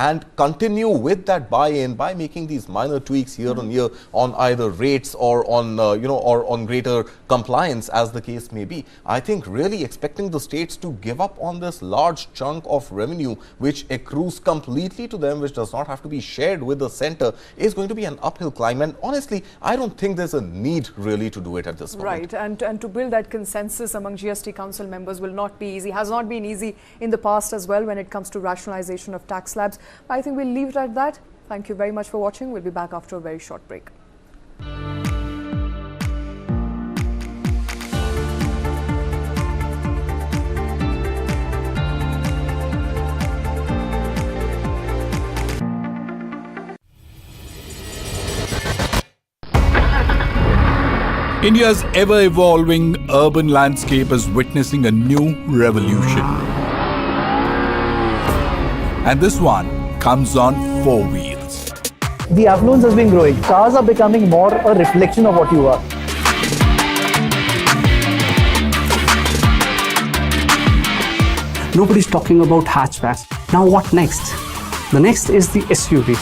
and continue with that buy-in by making these minor tweaks year on year on either rates or on, or on greater compliance, as the case may be. I think really expecting the states to give up on this large chunk of revenue, which accrues completely to them, which does not have to be shared with the center, is going to be an uphill climb. And honestly, I don't think there's a need really to do it at this point. Right, and to build that consensus among GST Council members will not be easy, has not been easy in the past as well when it comes to rationalization of tax slabs. But I think we'll leave it at that. Thank you very much for watching. We'll be back after a very short break. India's ever-evolving urban landscape is witnessing a new revolution. And this one comes on four wheels. The affluence has been growing. Cars are becoming more a reflection of what you are. Nobody's talking about hatchbacks. Now what next? The next is the SUV.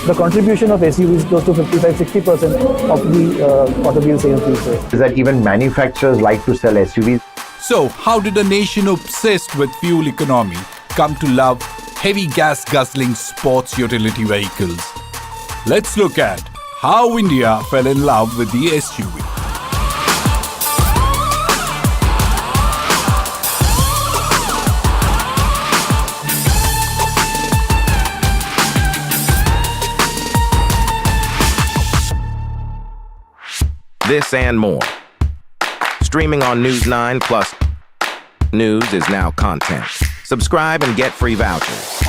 The contribution of SUVs is close to 55-60% of the automobile sales these days. Is that even manufacturers like to sell SUVs? So, how did a nation obsessed with fuel economy come to love heavy gas-guzzling sports utility vehicles? Let's look at how India fell in love with the SUV. This and more. Streaming on News 9 Plus. News is now content. Subscribe and get free vouchers.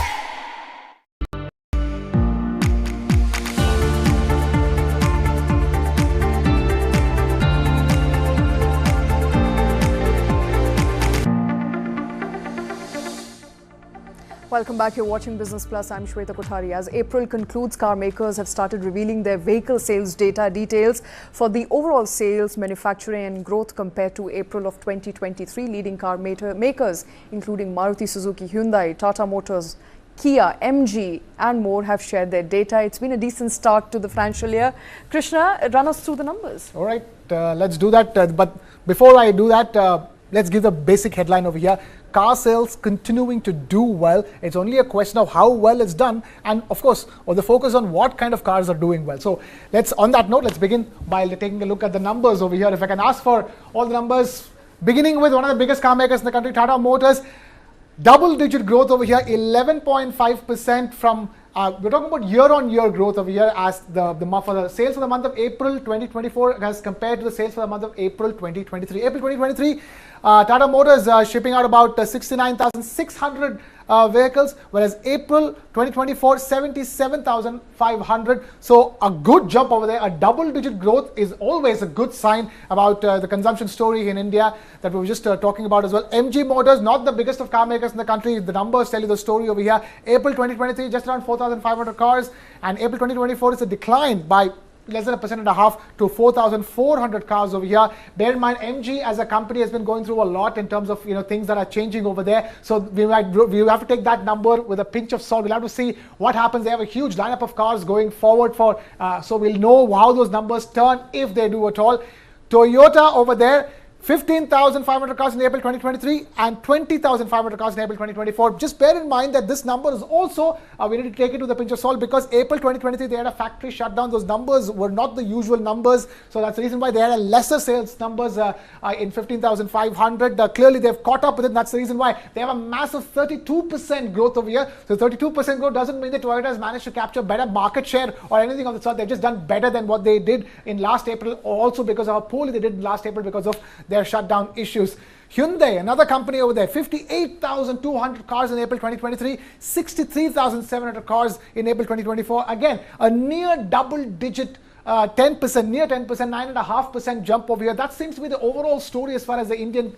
Welcome back. You're watching Business Plus. I'm Shweta Kothari. As April concludes, car makers have started revealing their vehicle sales data details for the overall sales, manufacturing and growth compared to April of 2023. Leading car makers, including Maruti Suzuki, Hyundai, Tata Motors, Kia, MG and more have shared their data. It's been a decent start to the financial year. Krishna, run us through the numbers. All right, let's do that. But before I do that, let's give the basic headline over here. Car sales continuing to do well. It's only a question of how well it's done, and of course, the focus on what kind of cars are doing well. So on that note, let's begin by taking a look at the numbers over here. If I can ask for all the numbers, beginning with one of the biggest car makers in the country, Tata Motors. Double-digit growth over here, 11.5% from, we're talking about year-on-year growth over here as for the sales for the month of April 2024 as compared to the sales for the month of April 2023. April 2023, Tata Motors shipping out about 69,600 vehicles, whereas April 2024, 77,500. So a good jump over there. A double-digit growth is always a good sign about the consumption story in India that we were just talking about as well. MG Motors, not the biggest of car makers in the country. The numbers tell you the story over here. April 2023, just around 4,500 cars, and April 2024 is a decline by less than 1.5% to 4,400 cars over here. Bear in mind, MG as a company has been going through a lot in terms of things that are changing over there. So we have to take that number with a pinch of salt. We'll have to see what happens. They have a huge lineup of cars going forward for, so we'll know how those numbers turn if they do at all. Toyota over there, 15,500 cars in April 2023 and 20,500 cars in April 2024. Just bear in mind that this number is also, we need to take it with a pinch of salt because April 2023, they had a factory shutdown. Those numbers were not the usual numbers. So that's the reason why they had a lesser sales numbers in 15,500. Clearly, they've caught up with it. That's the reason why they have a massive 32% growth over here. So 32% growth doesn't mean that Toyota has managed to capture better market share or anything of the sort. They've just done better than what they did in last April, also because of how poorly they did last April because of their shutdown issues. Hyundai, another company over there, 58,200 cars in April 2023, 63,700 cars in April 2024. Again, a near double-digit 10%, near 10%, 9.5% jump over here. That seems to be the overall story as far as the Indian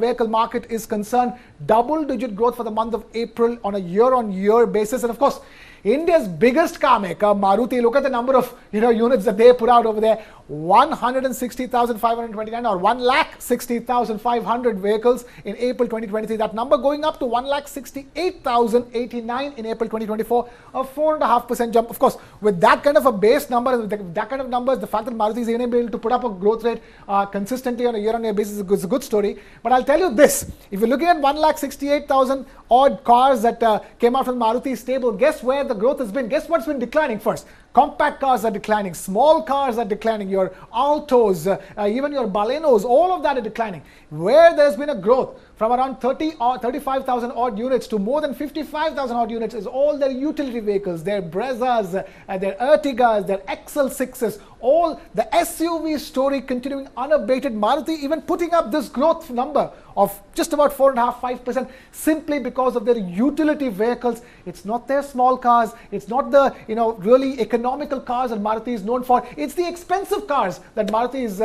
vehicle market is concerned. Double-digit growth for the month of April on a year-on-year basis. And of course, India's biggest car maker, Maruti, look at the number of units that they put out over there. 160,529 or 1,60,500 vehicles in April 2023. That number going up to 1,68,089 in April 2024, a 4.5% jump. Of course, with that kind of a base number, with that kind of numbers, the fact that Maruti is even able to put up a growth rate consistently on a year-on-year basis is a good story. But I'll tell you this, if you're looking at 1,68,000 odd cars that came out from Maruti's stable, guess where the growth has been? Guess what's been declining first? Compact cars are declining, small cars are declining, your Altos, even your Balenos, all of that are declining. Where there's been a growth from around 35,000 odd units to more than 55,000 odd units is all their utility vehicles, their Brezzas, their Ertigas, their XL6s, all the SUV story continuing unabated. Maruti even putting up this growth number of just about 4.5-5% simply because of their utility vehicles. It's not their small cars, it's not the really economical cars that Maruti is known for. It's the expensive cars that Maruti is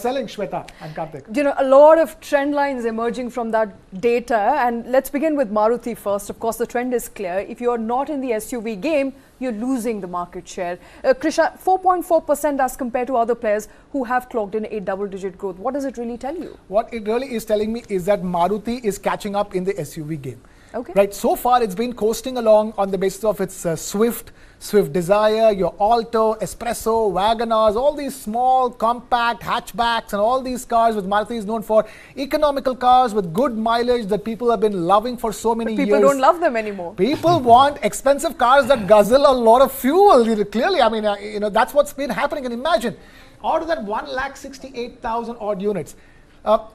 selling, Shweta and Karthik. A lot of trend lines emerging from that data, and let's begin with Maruti first. Of course, the trend is clear. If you are not in the SUV game, you're losing the market share. Krisha, 4.4% as compared to other players who have clocked in a double-digit growth. What does it really tell you? What it really is telling me is that Maruti is catching up in the SUV game. Okay. Right. So far, it's been coasting along on the basis of its Swift Desire, your Alto, Espresso, Wagonars, all these small, compact hatchbacks and all these cars which Maruti is known for. Economical cars with good mileage that people have been loving for so many years. People don't love them anymore. People want expensive cars that guzzle a lot of fuel. Clearly, I mean, that's what's been happening. And imagine, out of that 1,68,000 odd units,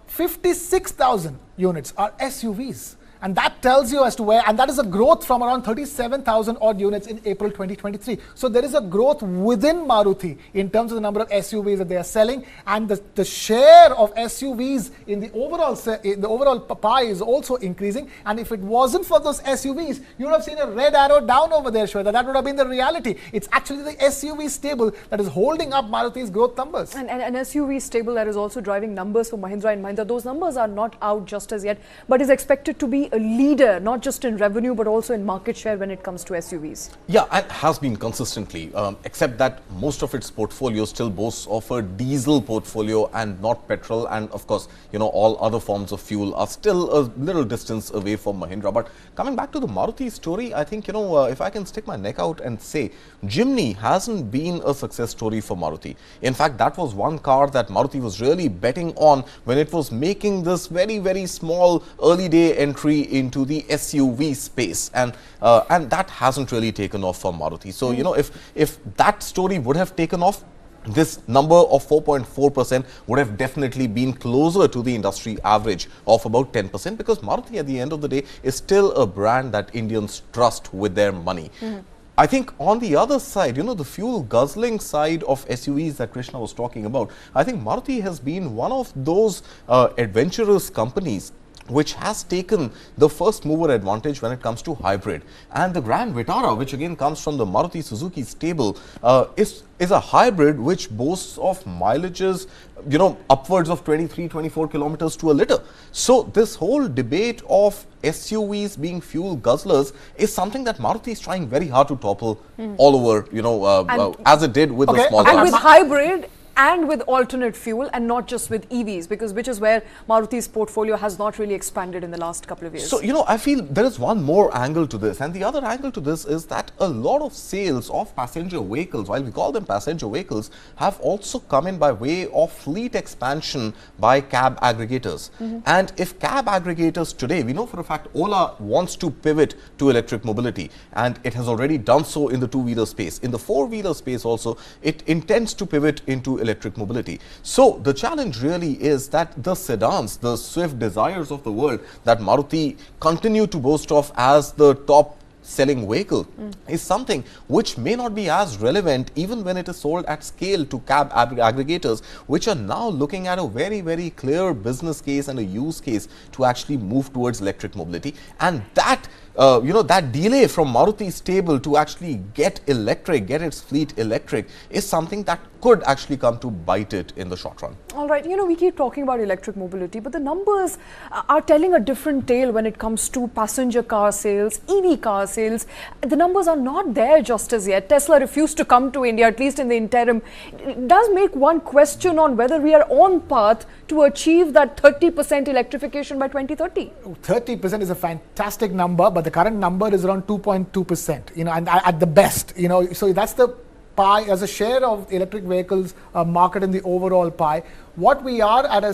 56,000 units are SUVs. And that tells you as to where, and that is a growth from around 37,000 odd units in April 2023. So there is a growth within Maruti in terms of the number of SUVs that they are selling, and the share of SUVs in the overall pie is also increasing. And if it wasn't for those SUVs, you would have seen a red arrow down over there, Shweta. That would have been the reality. It's actually the SUV stable that is holding up Maruti's growth numbers. And an SUV stable that is also driving numbers for Mahindra & Mahindra. Those numbers are not out just as yet, but is expected to be a leader, not just in revenue, but also in market share when it comes to SUVs. Yeah, and has been consistently, except that most of its portfolio still boasts of a diesel portfolio and not petrol. And of course, all other forms of fuel are still a little distance away from Mahindra. But coming back to the Maruti story, I think, if I can stick my neck out and say, Jimny hasn't been a success story for Maruti. In fact, that was one car that Maruti was really betting on when it was making this very, very small early day entry into the SUV space, and that hasn't really taken off for Maruti. So if that story would have taken off, this number of 4.4% would have definitely been closer to the industry average of about 10%, because Maruti at the end of the day is still a brand that Indians trust with their money. I think on the other side, the fuel guzzling side of SUVs that Krishna was talking about, I think Maruti has been one of those adventurous companies which has taken the first mover advantage when it comes to hybrid. And the Grand Vitara, which again comes from the Maruti Suzuki stable, is a hybrid which boasts of mileages, upwards of 23-24 kilometers to a liter. So this whole debate of SUVs being fuel guzzlers is something that Maruti is trying very hard to topple all over, as it did with the small cars. And with hybrid and with alternate fuel, and not just with EVs, which is where Maruti's portfolio has not really expanded in the last couple of years. So, I feel there is one more angle to this, and the other angle to this is that a lot of sales of passenger vehicles, while we call them passenger vehicles, have also come in by way of fleet expansion by cab aggregators. And if cab aggregators today, we know for a fact Ola wants to pivot to electric mobility, and it has already done so in the two-wheeler space. In the four-wheeler space also, it intends to pivot into electric mobility. So the challenge really is that the sedans, the Swift Desires of the world that Maruti continue to boast of as the top selling vehicle is something which may not be as relevant even when it is sold at scale to cab aggregators, which are now looking at a very, very clear business case and a use case to actually move towards electric mobility. And that that delay from Maruti's stable to actually get its fleet electric is something that could actually come to bite it in the short run. All right, we keep talking about electric mobility, but the numbers are telling a different tale when it comes to passenger car sales, EV car sales. The numbers are not there just as yet. Tesla refused to come to India, at least in the interim. It does make one question on whether we are on path to achieve that 30% electrification by 2030. 30% is a fantastic number, but the current number is around 2.2%, and at the best, so that's the pie as a share of electric vehicles market in the overall pie. What we are at a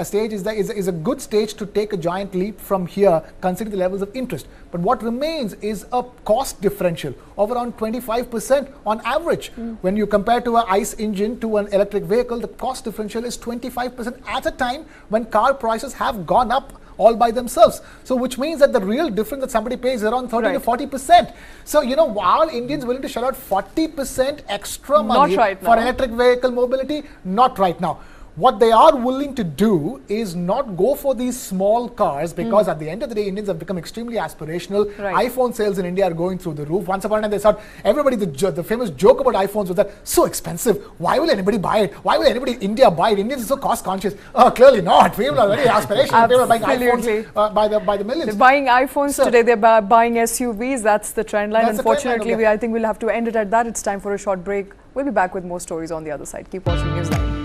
stage is a good stage to take a giant leap from here, considering the levels of interest. But what remains is a cost differential of around 25% on average. When you compare to an ICE engine to an electric vehicle, the cost differential is 25% at a time when car prices have gone up all by themselves. So which means that the real difference that somebody pays is around 30 to 40%. So, are Indians willing to shell out 40% extra money for electric vehicle mobility? Not right now. What they are willing to do is not go for these small cars, because at the end of the day, Indians have become extremely aspirational. iPhone sales in India are going through the roof. Once upon a time, they thought everybody, the famous joke about iPhones was that so expensive. Why will anybody buy it? Why will anybody in India buy it? Indians are so cost conscious. Clearly not. People are very aspirational. People are buying iPhones by the millions. They're buying iPhones today. They're buying SUVs. That's the trend line. Unfortunately, I think we'll have to end it at that. It's time for a short break. We'll be back with more stories on the other side. Keep watching Newsline.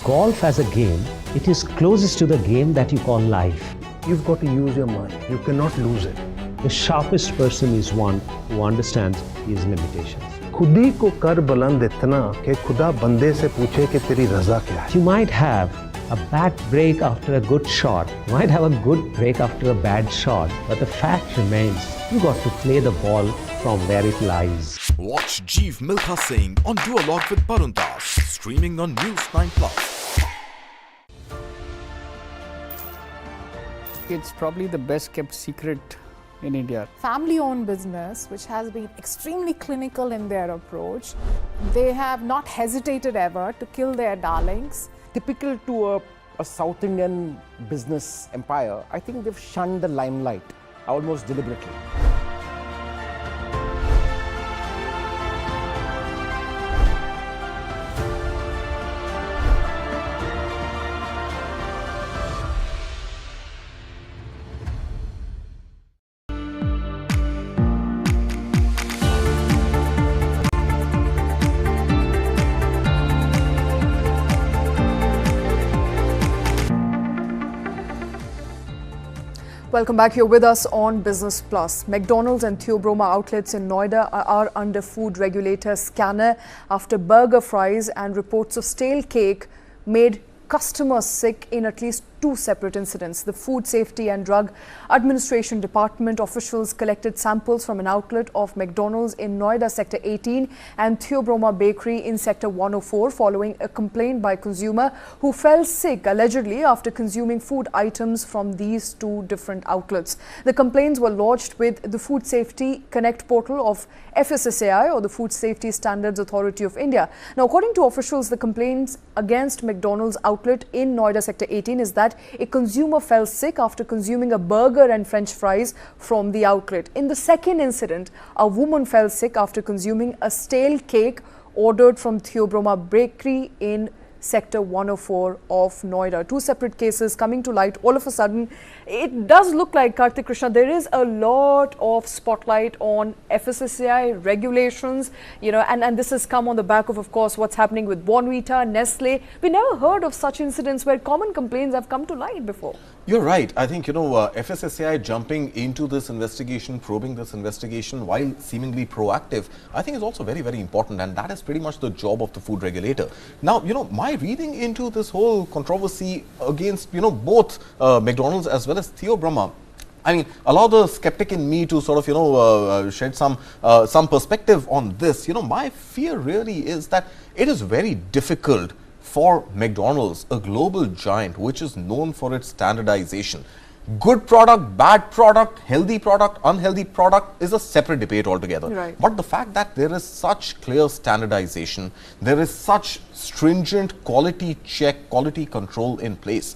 Golf as a game, it is closest to the game that you call life. You've got to use your mind. You cannot lose it. The sharpest person is one who understands his limitations. खुदी को कर बुलंद इतना कि खुदा बंदे से पूछे कि तेरी रजा क्या है. You might have a bad break after a good shot, you might have a good break after a bad shot, but the fact remains, you got to play the ball from where it lies. Watch Jeev Milkha Singh on Duologue with Barun Das, streaming on News 9+. It's probably the best kept secret in India. Family-owned business, which has been extremely clinical in their approach. They have not hesitated ever to kill their darlings. Typical to a South Indian business empire, I think they've shunned the limelight almost deliberately. Welcome back. You're with us on Business Plus. McDonald's and Theobroma outlets in Noida are under food regulator scanner after burger fries and reports of stale cake made customers sick in at least 2 separate incidents. The Food Safety and Drug Administration Department officials collected samples from an outlet of McDonald's in Noida Sector 18 and Theobroma Bakery in Sector 104 following a complaint by a consumer who fell sick allegedly after consuming food items from these 2 different outlets. The complaints were lodged with the Food Safety Connect portal of FSSAI, or the Food Safety Standards Authority of India. Now, according to officials, the complaints against McDonald's outlet in Noida Sector 18 is that a consumer fell sick after consuming a burger and French fries from the outlet. In the second incident, a woman fell sick after consuming a stale cake ordered from Theobroma Bakery in Sector 104 of Noida. 2 separate cases coming to light all of a sudden. It does look like, Karthik Krishna, there is a lot of spotlight on FSSAI regulations, and this has come on the back of course, what's happening with Bonvita, Nestle. We never heard of such incidents where common complaints have come to light before. You're right. I think, FSSAI jumping into this investigation, probing this investigation while seemingly proactive, I think is also very, very important. And that is pretty much the job of the food regulator. Now, my reading into this whole controversy against, both McDonald's as well as Theobroma, I mean, allow the skeptic in me to sort of, shed some perspective on this. My fear really is that it is very difficult for McDonald's, a global giant which is known for its standardization, Good product, bad product, healthy product, unhealthy product is a separate debate altogether. Right. But the fact that there is such clear standardization, there is such stringent quality check, quality control in place,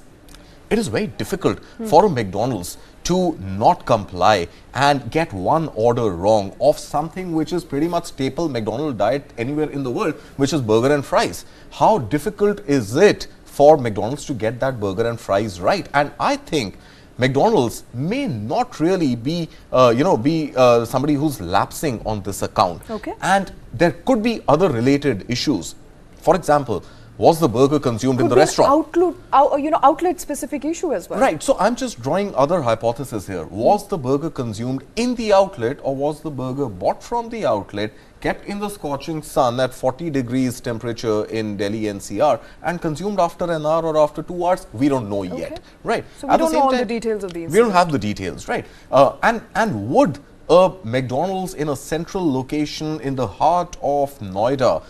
it is very difficult for a McDonald's to not comply and get one order wrong of something which is pretty much staple McDonald's diet anywhere in the world, which is burger and fries. How difficult is it for McDonald's to get that burger and fries right? And I think McDonald's may not really be, somebody who's lapsing on this account. Okay. And there could be other related issues. For example, was the burger consumed in the restaurant? Outlet-specific issue as well. Right. So I'm just drawing other hypothesis here. Was the burger consumed in the outlet, or was the burger bought from the outlet, kept in the scorching sun at 40 degrees temperature in Delhi NCR and consumed after an hour or after 2 hours? We don't know yet. Right. So we don't know all the details of the incident. We don't have the details, right? And would a McDonald's in a central location in the heart of Noida,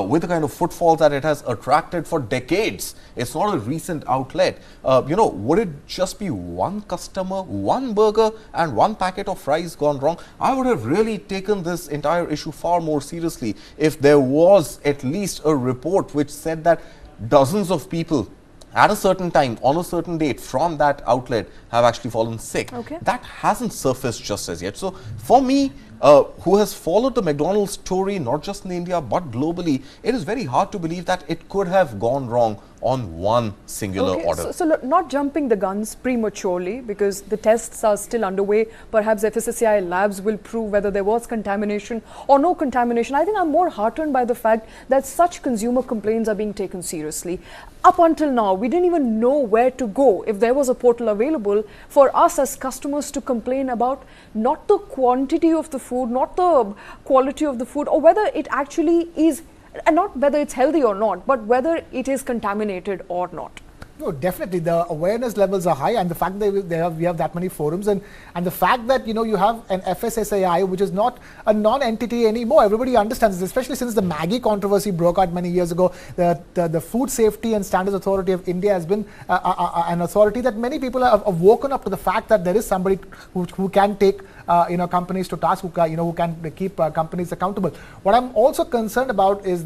with the kind of footfalls that it has attracted for decades, it's not a recent outlet, would it just be one customer, one burger and one packet of fries gone wrong? I would have really taken this entire issue far more seriously if there was at least a report which said that dozens of people at a certain time, on a certain date, from that outlet have actually fallen sick. Okay. That hasn't surfaced just as yet. So for me, who has followed the McDonald's story, not just in India, but globally, it is very hard to believe that it could have gone wrong on one singular order. So look, not jumping the guns prematurely, because the tests are still underway. Perhaps FSSAI labs will prove whether there was contamination or no contamination. I think I'm more heartened by the fact that such consumer complaints are being taken seriously. Up until now, we didn't even know where to go if there was a portal available for us as customers to complain about not the quantity of the food, not the quality of the food, or whether it actually is, and not whether it's healthy or not, but whether it is contaminated or not. No, definitely the awareness levels are high, and the fact that we have that many forums, and the fact that you have an FSSAI which is not a non-entity anymore. Everybody understands this, especially since the Maggie controversy broke out many years ago. The Food Safety and Standards Authority of India has been an authority that many people have woken up to the fact that there is somebody who can take companies to task, who can keep companies accountable. What I'm also concerned about is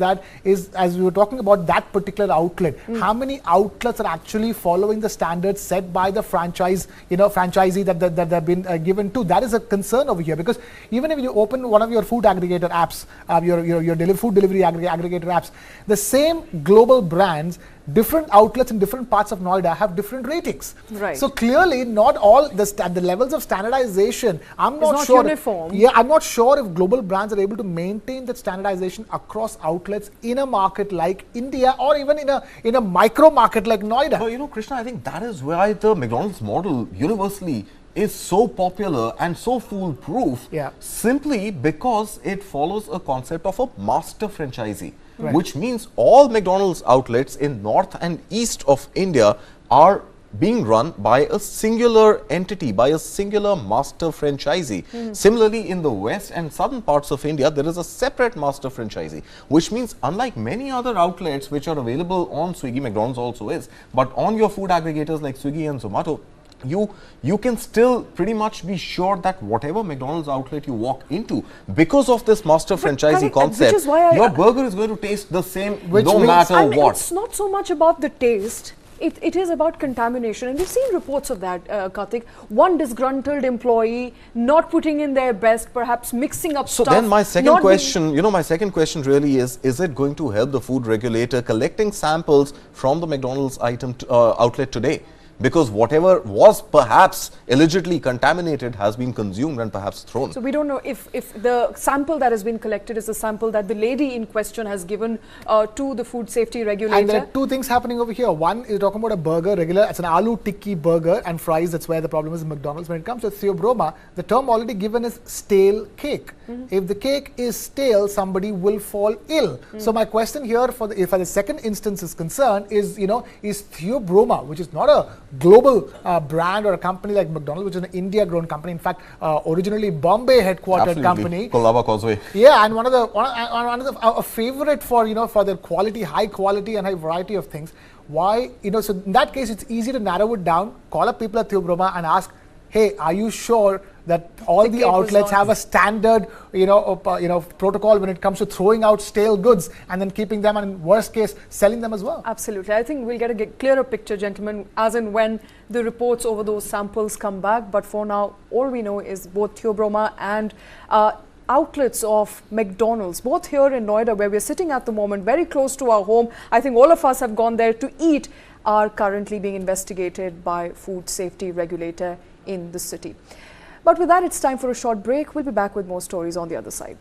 as we were talking about that particular outlet, how many outlets are actually following the standards set by the franchisee that they've been given to. That is a concern over here, because even if you open one of your food aggregator apps, your food delivery aggregator apps, the same global brands, different outlets in different parts of Noida have different ratings. Right. So clearly, not all the levels of standardization. I'm not sure. Uniform. Yeah, I'm not sure if global brands are able to maintain that standardization across outlets in a market like India, or even in a micro market like Noida. Well, Krishna, I think that is why the McDonald's model universally is so popular and so foolproof, simply because it follows a concept of a master franchisee. Right. Which means all McDonald's outlets in north and east of India are being run by a singular entity, by a singular master franchisee. Similarly, in the west and southern parts of India, there is a separate master franchisee, which means unlike many other outlets which are available on Swiggy, McDonald's also is, but on your food aggregators like Swiggy and Zomato, you can still pretty much be sure that whatever McDonald's outlet you walk into, because of this master franchisee concept, your burger is going to taste the same no matter what. It's not so much about the taste. It is about contamination, and we've seen reports of that, Karthik. One disgruntled employee not putting in their best, perhaps mixing up stuff. So then my second question, my second question really is it going to help the food regulator collecting samples from the McDonald's outlet today? Because whatever was perhaps allegedly contaminated has been consumed and perhaps thrown. So we don't know if the sample that has been collected is the sample that the lady in question has given to the food safety regulator. And there are two things happening over here. One is talking about a burger, it's an aloo tikki burger and fries. That's where the problem is in McDonald's. When it comes to Theobroma, the term already given is stale cake. If the cake is stale, somebody will fall ill. So my question here for the second instance is concerned is, is Theobroma, which is not a global brand or a company like McDonald's, which is an India-grown company. In fact, originally Bombay headquartered company. Colaba Causeway. Yeah, and one of a favorite for for their quality, high quality and high variety of things. Why, so in that case, it's easy to narrow it down, call up people at Theobroma and ask, hey, are you sure that all the outlets have a standard, protocol when it comes to throwing out stale goods and then keeping them, and in worst case, selling them as well? Absolutely. I think we'll get a clearer picture, gentlemen, as and when the reports over those samples come back. But for now, all we know is both Theobroma and outlets of McDonald's, both here in Noida, where we're sitting at the moment, very close to our home. I think all of us have gone there to eat, are currently being investigated by food safety regulator in the city. But with that, it's time for a short break. We'll be back with more stories on the other side.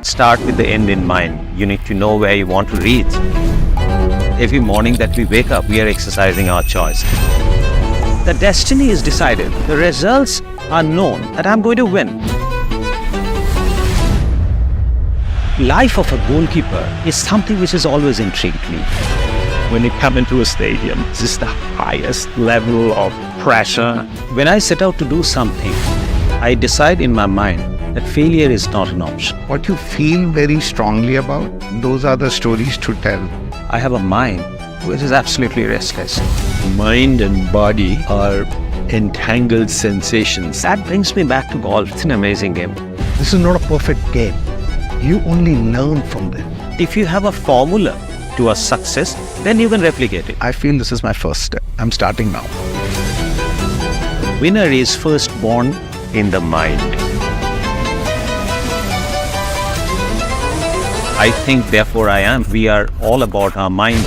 Start with the end in mind. You need to know where you want to reach. Every morning that we wake up, we are exercising our choice. The destiny is decided. The results are known that I'm going to win. Life of a goalkeeper is something which has always intrigued me. When you come into a stadium, this is the highest level of pressure. When I set out to do something, I decide in my mind that failure is not an option. What you feel very strongly about, those are the stories to tell. I have a mind which is absolutely restless. Mind and body are entangled sensations. That brings me back to golf. It's an amazing game. This is not a perfect game. You only learn from them. If you have a formula to a success, then you can replicate it. I feel this is my first step. I'm starting now. Winner is first born in the mind. I think, therefore I am. We are all about our mind.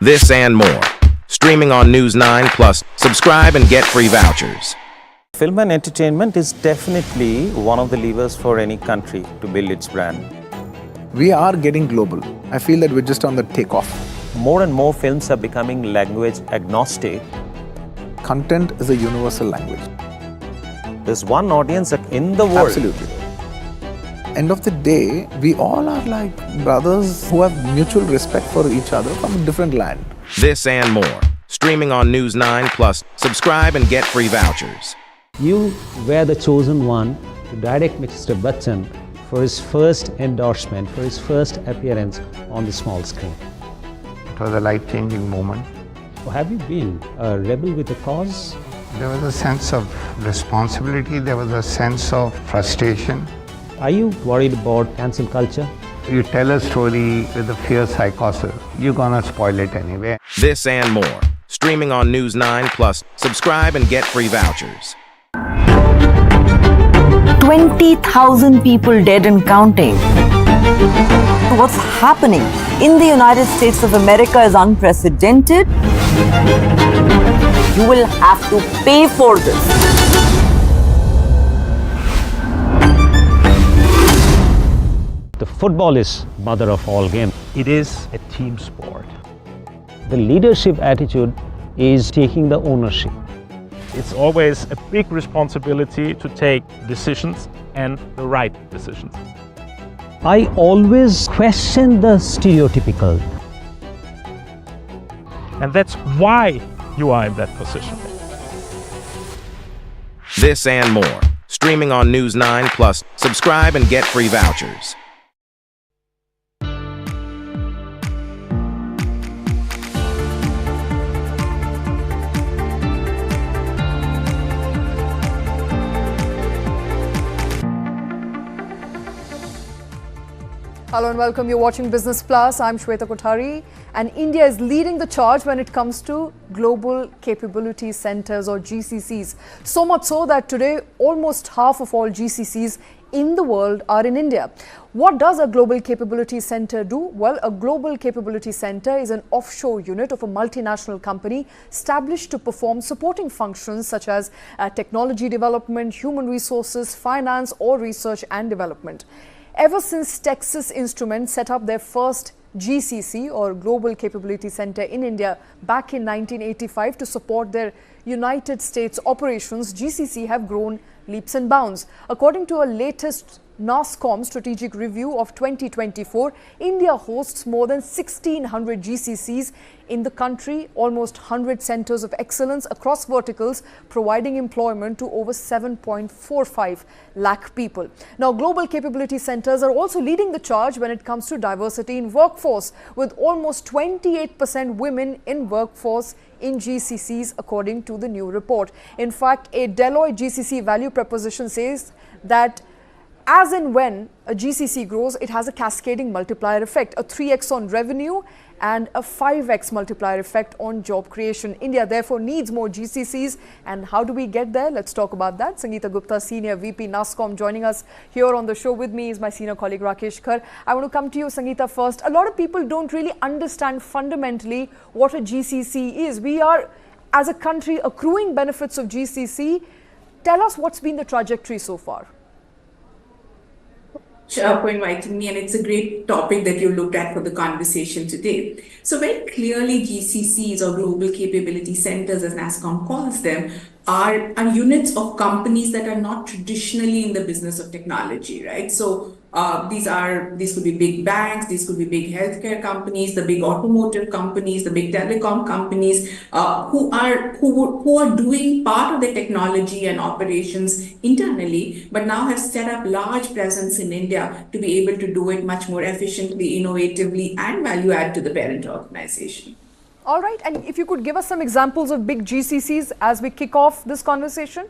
This and more. Streaming on News 9 Plus. Subscribe and get free vouchers. Film and entertainment is definitely one of the levers for any country to build its brand. We are getting global. I feel that we're just on the takeoff. More and more films are becoming language agnostic. Content is a universal language. There's one audience in the world. Absolutely. End of the day, we all are like brothers who have mutual respect for each other from a different land. This and more. Streaming on News 9 Plus. Subscribe and get free vouchers. You were the chosen one to direct Mr. Bachchan for his first endorsement, for his first appearance on the small screen. It was a life-changing moment. Have you been a rebel with a cause? There was a sense of responsibility, there was a sense of frustration. Are you worried about cancel culture? You tell a story with a fierce psychosis, you're gonna spoil it anyway. This and more. Streaming on News 9 Plus. Subscribe and get free vouchers. 20,000 people dead and counting. What's happening in the United States of America is unprecedented. You will have to pay for this. The football is mother of all games. It is a team sport. The leadership attitude is taking the ownership. It's always a big responsibility to take decisions and the right decisions. I always question the stereotypical. And that's why you are in that position. This and more. Streaming on News 9 Plus. Subscribe and get free vouchers. Hello and welcome. You're watching Business Plus. I'm Shweta Kothari, and India is leading the charge when it comes to Global Capability Centers or GCCs. So much so that today almost half of all GCCs in the world are in India. What does a Global Capability Center do? Well, a Global Capability Center is an offshore unit of a multinational company established to perform supporting functions such as technology development, human resources, finance, or research and development. Ever since Texas Instruments set up their first GCC or Global Capability Center in India back in 1985 to support their United States operations, GCC have grown leaps and bounds. According to a latest NASSCOM Strategic Review of 2024, India hosts more than 1,600 GCCs in the country, almost 100 centers of excellence across verticals, providing employment to over 7.45 lakh people. Now, global capability centers are also leading the charge when it comes to diversity in workforce, with almost 28% women in workforce in GCCs, according to the new report. In fact, a Deloitte GCC value proposition says that as and when a GCC grows, it has a cascading multiplier effect, a 3x on revenue and a 5x multiplier effect on job creation. India therefore needs more GCCs. And how do we get there? Let's talk about that. Sangeeta Gupta, Senior VP NASSCOM, joining us here on the show. With me is my senior colleague Rakesh Khar. I want to come to you, Sangeeta, first. A lot of people don't really understand fundamentally what a GCC is. We are, as a country, accruing benefits of GCC. Tell us what's been the trajectory so far. For inviting me, and it's a great topic that you looked at for the conversation today. So very clearly, GCCs, or Global Capability Centers as NASSCOM calls them, are units of companies that are not traditionally in the business of technology, right? So these could be big banks, these could be big healthcare companies, the big automotive companies, the big telecom companies, who are doing part of the technology and operations internally, but now have set up large presence in India to be able to do it much more efficiently, innovatively, and value add to the parent organization. All right, and if you could give us some examples of big GCCs as we kick off this conversation.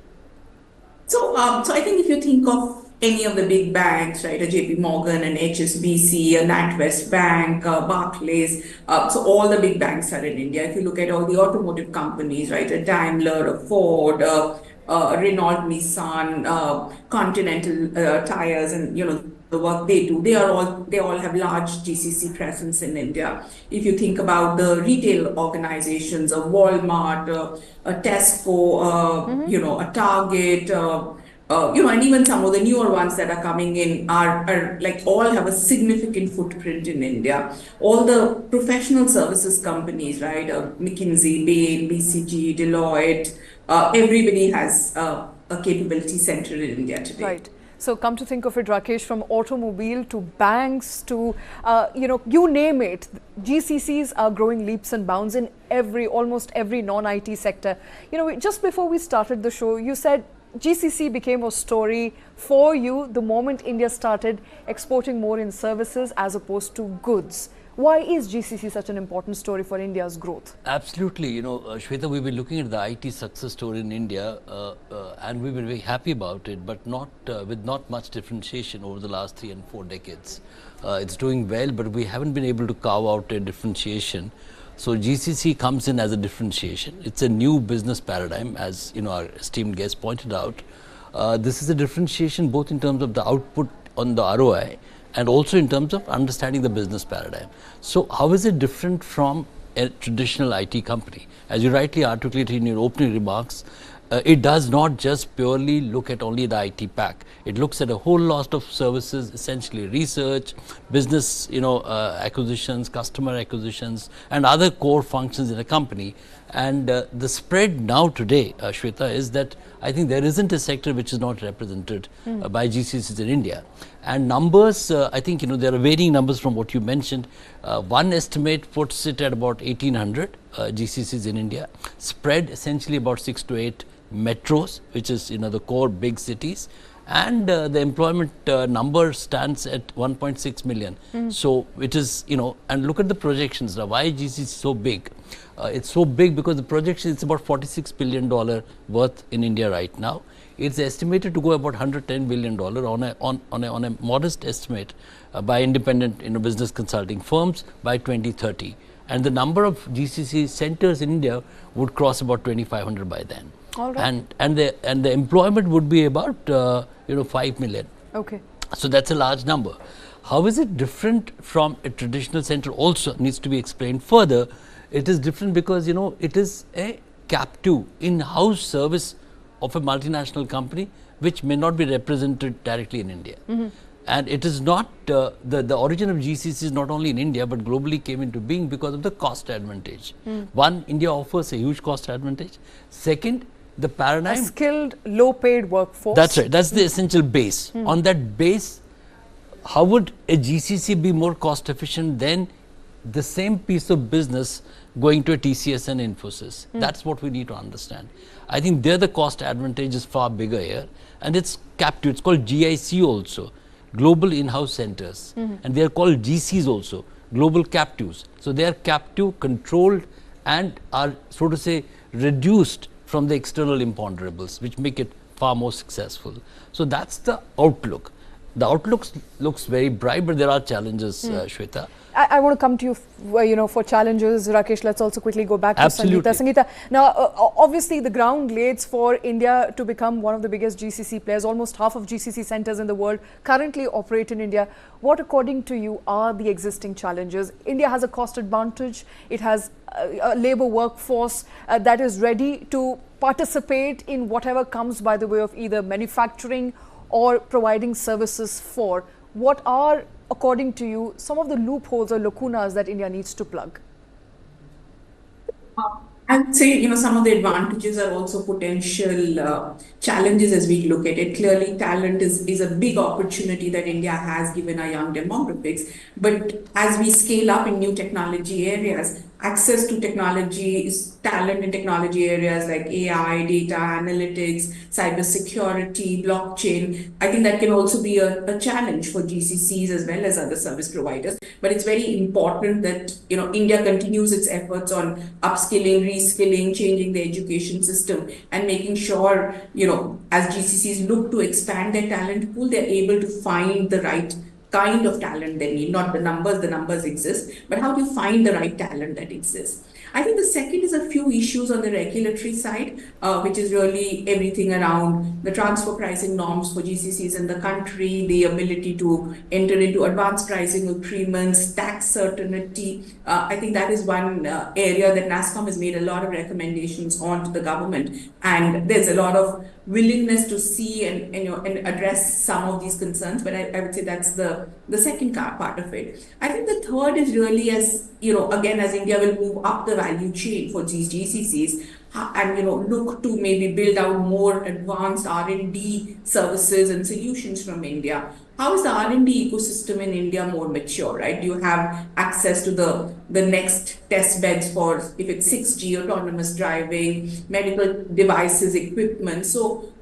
So I think if you think of any of the big banks, right, a JP Morgan, an HSBC, a NatWest Bank, Barclays, so all the big banks are in India. If you look at all the automotive companies, right, a Daimler, a Ford, Renault, Nissan, Continental Tires, and the work they do, they all have large GCC presence in India. If you think about the retail organizations, a Walmart, a Tesco, a Target, and even some of the newer ones that are coming in are like all have a significant footprint in India. All the professional services companies, right, McKinsey, Bain, BCG, Deloitte, everybody has a capability center in India today. Right. So come to think of it, Rakesh, from automobile to banks to, you name it, GCCs are growing leaps and bounds in almost every non-IT sector. Just before we started the show, you said GCC became a story for you the moment India started exporting more in services as opposed to goods. Why is GCC such an important story for India's growth? Absolutely. Shweta, we've been looking at the IT success story in India and we've been very happy about it, but with not much differentiation over the last 3 and 4 decades. It's doing well, but we haven't been able to carve out a differentiation. So GCC comes in as a differentiation. It's a new business paradigm, as our esteemed guest pointed out. This is a differentiation both in terms of the output on the ROI and also in terms of understanding the business paradigm. So how is it different from a traditional IT company? As you rightly articulated in your opening remarks, it does not just purely look at only the IT pack. It looks at a whole lot of services, essentially research, business, acquisitions, customer acquisitions, and other core functions in a company. And the spread now today, Shweta, is that I think there isn't a sector which is not represented by GCCs in India. And numbers, I think, there are varying numbers from what you mentioned. One estimate puts it at about 1,800 GCCs in India, spread essentially about 6 to 8 metros, which is, the core big cities. And the employment number stands at 1.6 million. So it is, and look at the projections now. Why GCC is so big? It's so big because the projection is about $46 billion worth in India right now. It's estimated to go about $110 billion on a modest estimate by independent business consulting firms by 2030. And the number of GCC centers in India would cross about 2,500 by then. All right. And the employment would be about 5 million. Okay. So that's a large number. How is it different from a traditional center? Also needs to be explained further. It is different because it is a captive in-house service of a multinational company which may not be represented directly in India. And it is not the origin of GCC is not only in India but globally came into being because of the cost advantage. One, India offers a huge cost advantage. Second, the paradigm. A skilled, low-paid workforce. That's right. That's the essential base. On that base, how would a GCC be more cost efficient than the same piece of business going to a TCS and Infosys? That's what we need to understand. I think there the cost advantage is far bigger here, and it's captive. It's called GIC also, Global In-House Centers, and they are called GCs also, Global Captives. So they are captive, controlled, and are, so to say, reduced from the external imponderables, which make it far more successful. So that's the outlook. The outlook looks very bright, but there are challenges, Shweta. I want to come to you, for challenges. Rakesh, let's also quickly go back to Absolutely. Sangeeta. Sangeeta, now, obviously, the ground lays for India to become one of the biggest GCC players. Almost half of GCC centers in the world currently operate in India. What, according to you, are the existing challenges? India has a cost advantage. It has a labor workforce that is ready to participate in whatever comes by the way of either manufacturing or providing services for. What are, according to you, some of the loopholes or lacunas that India needs to plug? I would say, some of the advantages are also potential challenges as we look at it. Clearly, talent is a big opportunity that India has given our young demographics. But as we scale up in new technology areas, access to technology, talent in technology areas like AI, data analytics, cybersecurity, blockchain, I think that can also be a challenge for GCCs as well as other service providers. But it's very important that India continues its efforts on upskilling, reskilling, changing the education system, and making sure as GCCs look to expand their talent pool, they're able to find the right kind of talent they need, not the numbers exist, but how do you find the right talent that exists? I think the second is a few issues on the regulatory side, which is really everything around the transfer pricing norms for GCCs in the country, the ability to enter into advanced pricing agreements, tax certainty. I think that is one area that NASSCOM has made a lot of recommendations on to the government, and there's a lot of willingness to see and address some of these concerns, but I would say that's the second part of it. I think the third is really again, as India will move up the value chain for these GCCs and look to maybe build out more advanced R&D services and solutions from India. How is the R&D ecosystem in India more mature, right? Do you have access to the next test beds for, if it's 6G, autonomous driving, medical devices, equipment? So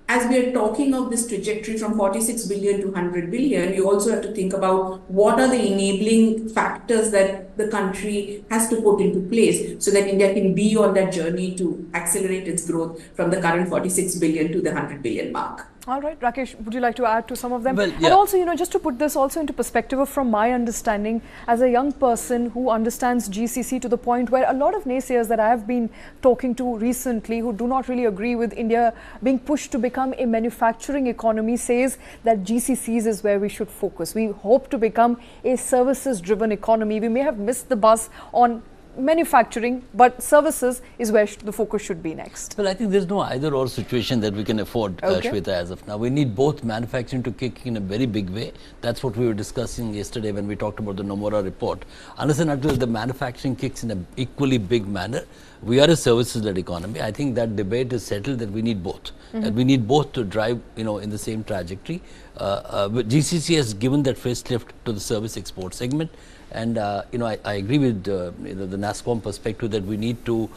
as we are talking of this trajectory from 46 billion to 100 billion, you also have to think about what are the enabling factors that the country has to put into place so that India can be on that journey to accelerate its growth from the current 46 billion to the 100 billion mark. All right, Rakesh, would you like to add to some of them? Well, yeah. And also, just to put this also into perspective from my understanding as a young person who understands GCC to the point where a lot of naysayers that I have been talking to recently who do not really agree with India being pushed to become a manufacturing economy says that GCCs is where we should focus. We hope to become a services-driven economy. We may have missed the bus on manufacturing, but services is where the focus should be next. Well, I think there's no either or situation that we can afford, Shweta, as of now. We need both manufacturing to kick in a very big way. That's what we were discussing yesterday when we talked about the Nomura report. Unless and until the manufacturing kicks in an equally big manner, we are a services-led economy. I think that debate is settled that we need both. And we need both to drive, in the same trajectory. But GCC has given that facelift to the service export segment. And I agree with the NASSCOM perspective that we need to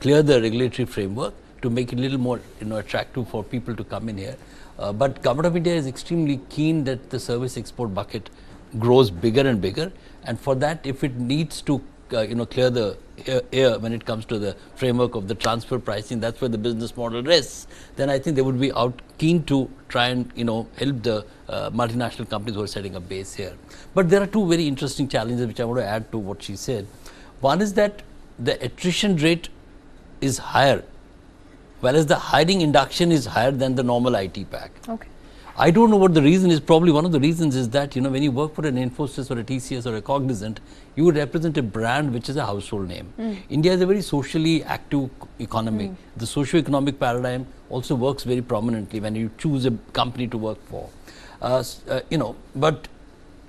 clear the regulatory framework to make it a little more attractive for people to come in here. But Government of India is extremely keen that the service export bucket grows bigger and bigger. And for that, if it needs to clear the air when it comes to the framework of the transfer pricing, that's where the business model rests, then I think they would be keen to try and help the multinational companies who are setting up base here. But there are two very interesting challenges which I want to add to what she said. One is that the attrition rate is higher, whereas the hiring induction is higher than the normal IT pack. Okay. I don't know what the reason is. Probably one of the reasons is that, when you work for an Infosys or a TCS or a Cognizant, you would represent a brand which is a household name. India is a very socially active economy. The socio-economic paradigm also works very prominently when you choose a company to work for. But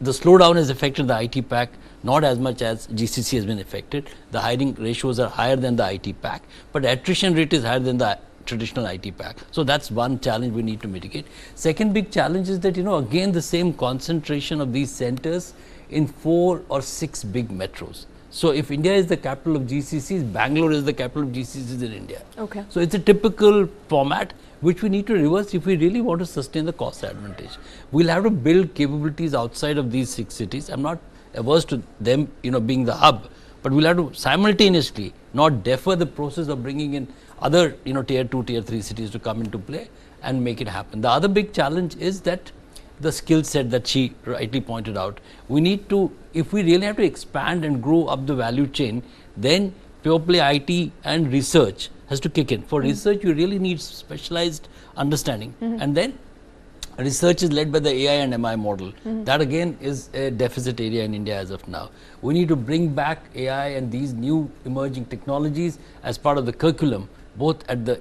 the slowdown has affected the IT pack not as much as GCC has been affected. The hiring ratios are higher than the IT pack, but attrition rate is higher than the traditional IT pack. So that's one challenge we need to mitigate. Second big challenge is that, again, the same concentration of these centers in 4 or 6 big metros. So if India is the capital of GCCs, Bangalore is the capital of GCCs in India. Okay. So it's a typical format which we need to reverse if we really want to sustain the cost advantage. We'll have to build capabilities outside of these 6 cities. I'm not averse to them, being the hub, but we'll have to simultaneously not defer the process of bringing in other, tier 2, tier 3 cities to come into play and make it happen. The other big challenge is that the skill set that she rightly pointed out. We need to, if we really have to expand and grow up the value chain, then pure play IT and research has to kick in. For research, you really need specialized understanding. And then research is led by the AI and MI model. That again is a deficit area in India as of now. We need to bring back AI and these new emerging technologies as part of the curriculum, both at the,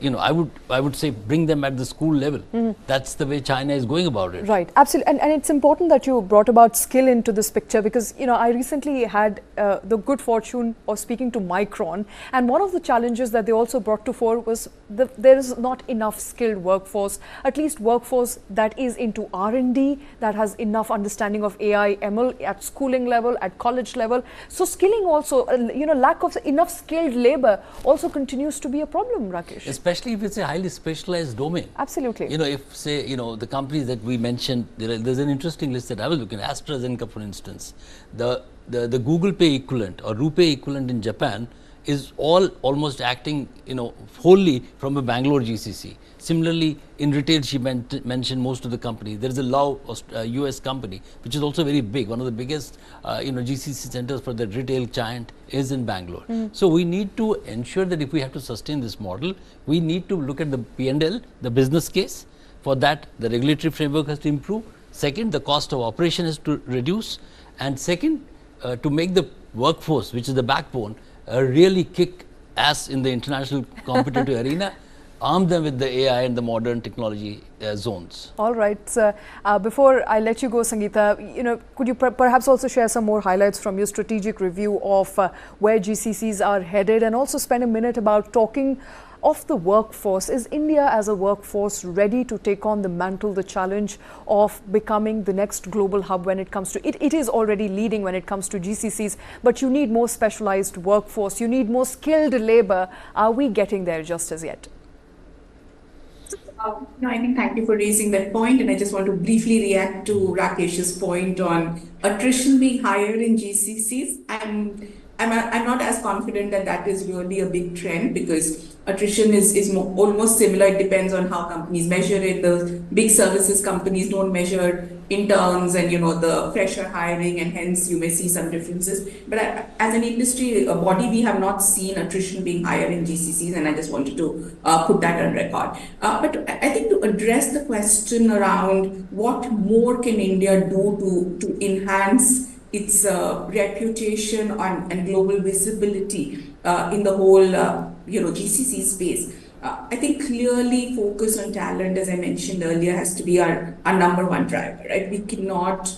I would say bring them at the school level. That's the way China is going about it. Right, absolutely. And it's important that you brought about skill into this picture because, I recently had the good fortune of speaking to Micron, and one of the challenges that they also brought to fore was there is not enough skilled workforce, at least workforce that is into R&D, that has enough understanding of AI, ML at schooling level, at college level. So skilling also, lack of enough skilled labor also continues to be a problem, Rakesh. Especially if it's a highly specialized domain. Absolutely. If say, the companies that we mentioned, there's an interesting list that I was looking at, AstraZeneca for instance. The Google Pay equivalent or RuPay equivalent in Japan is almost acting, wholly from a Bangalore GCC. Similarly, in retail, she mentioned most of the companies. There is a Lao US company, which is also very big. One of the biggest, GCC centers for the retail giant is in Bangalore. So we need to ensure that if we have to sustain this model, we need to look at the P&L, the business case. For that, the regulatory framework has to improve. Second, the cost of operation has to reduce. And second, to make the workforce, which is the backbone, really kick ass in the international competitive arena, arm them with the AI and the modern technology zones. All right. Before I let you go, Sangeeta, could you perhaps also share some more highlights from your strategic review of where GCCs are headed, and also spend a minute about talking of the workforce. Is India as a workforce ready to take on the mantle, the challenge of becoming the next global hub when it comes to it? It is already leading when it comes to GCCs, but you need more specialized workforce, you need more skilled labor. Are we getting there just as yet? I think thank you for raising that point, and I just want to briefly react to Rakesh's point on attrition being higher in GCCs. I'm not as confident that that is really a big trend, because attrition is almost similar. It depends on how companies measure it. The big services companies don't measure interns and the fresher hiring, and hence you may see some differences. But as an industry body, we have not seen attrition being higher in GCCs, and I just wanted to put that on record. But I think to address the question around what more can India do to enhance its reputation and global visibility in the whole GCC space. I think clearly focus on talent, as I mentioned earlier, has to be our number one driver, right? We cannot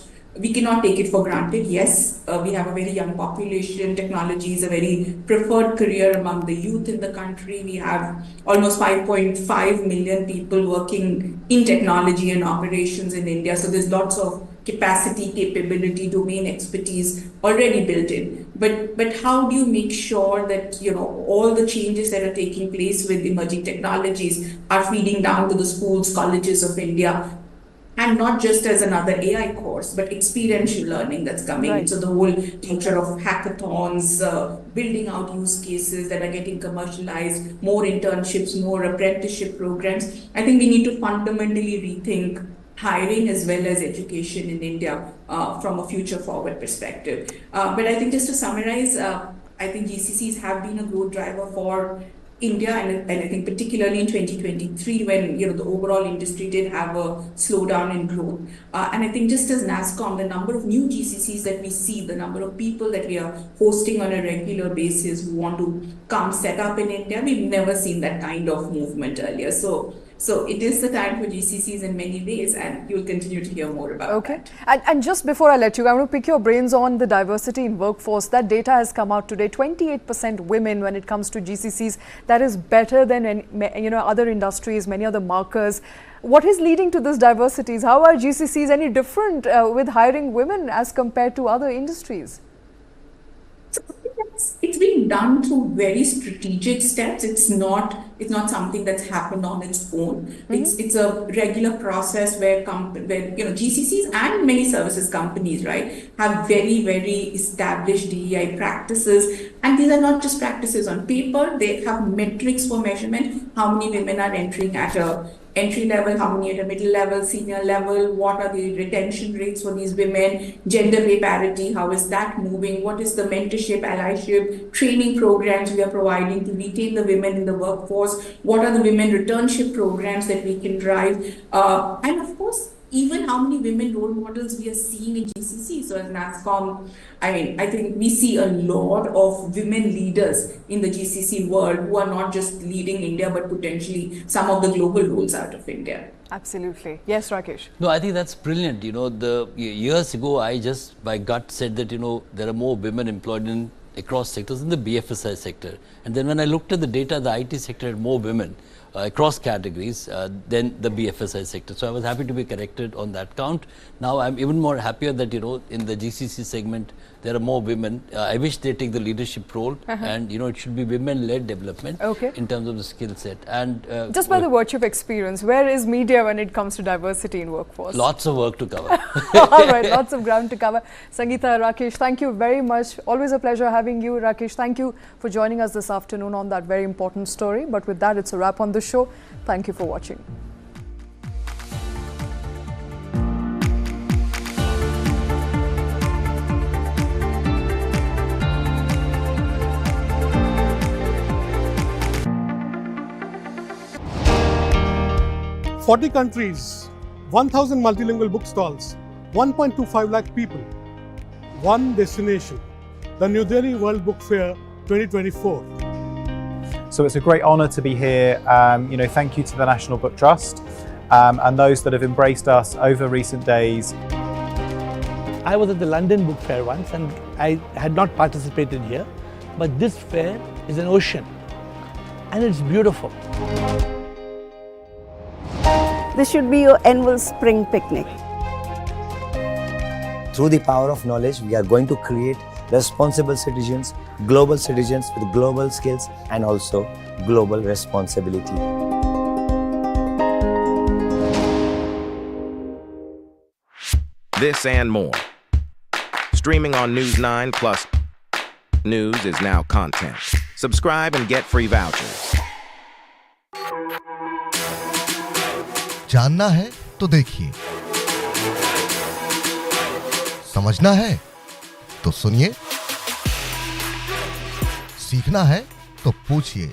take it for granted. Yes, we have a very young population. Technology is a very preferred career among the youth in the country. We have almost 5.5 million people working in technology and operations in India. So there's lots of capacity, capability, domain expertise already built in. But how do you make sure that all the changes that are taking place with emerging technologies are feeding down to the schools, colleges of India, and not just as another AI course, but experiential learning that's coming. Right. So the whole culture of hackathons, building out use cases that are getting commercialized, more internships, more apprenticeship programs. I think we need to fundamentally rethink hiring as well as education in India from a future forward perspective. But I think just to summarize, I think GCCs have been a growth driver for India, and I think particularly in 2023 when the overall industry did have a slowdown in growth. And I think just as NASSCOM, the number of new GCCs that we see, the number of people that we are hosting on a regular basis who want to come set up in India, we've never seen that kind of movement earlier. So So it is the time for GCCs in many ways, and you'll continue to hear more about that. And just before I let you go, I want to pick your brains on the diversity in workforce. That data has come out today, 28% women when it comes to GCCs. That is better than other industries, many other markers. What is leading to this diversity? How are GCCs any different with hiring women as compared to other industries? It's been done through very strategic steps. It's not something that's happened on its own. It's a regular process where GCCs and many services companies, right, have very, very established DEI practices. And these are not just practices on paper. They have metrics for measurement. How many women are entering at a entry level, how many at a middle level, senior level, what are the retention rates for these women, gender pay parity, how is that moving, what is the mentorship, allyship, training programs we are providing to retain the women in the workforce, what are the women returnship programs that we can drive, and of course, even how many women role models we are seeing in GCC. So as NASSCOM, I think we see a lot of women leaders in the GCC world who are not just leading India, but potentially some of the global roles out of India. Absolutely. Yes, Rakesh. No, I think that's brilliant. Years ago, I just by gut said that, there are more women employed across sectors in the BFSI sector. And then when I looked at the data, the IT sector had more women across categories than the BFSI sector. So I was happy to be corrected on that count. Now I'm even more happier that, in the GCC segment, there are more women. I wish they take the leadership role and, it should be women-led development in terms of the skill set. And just by the virtue of experience, where is media when it comes to diversity in workforce? Lots of work to cover. All right, lots of ground to cover. Sangeeta, Rakesh, thank you very much. Always a pleasure having you. Rakesh, thank you for joining us this afternoon on that very important story. But with that, it's a wrap on the show. Thank you for watching. Forty countries, 1,000 multilingual bookstalls, 1.25 lakh people, one destination, the New Delhi World Book Fair 2024. So it's a great honour to be here. Thank you to the National Book Trust and those that have embraced us over recent days. I was at the London Book Fair once and I had not participated here, but this fair is an ocean and it's beautiful. This should be your annual spring picnic. Through the power of knowledge, we are going to create responsible citizens, global citizens with global skills and also global responsibility. This and more. Streaming on News 9 Plus. News is now content. Subscribe and get free vouchers. जानना है तो देखिए, समझना है तो सुनिए, सीखना है तो पूछिए।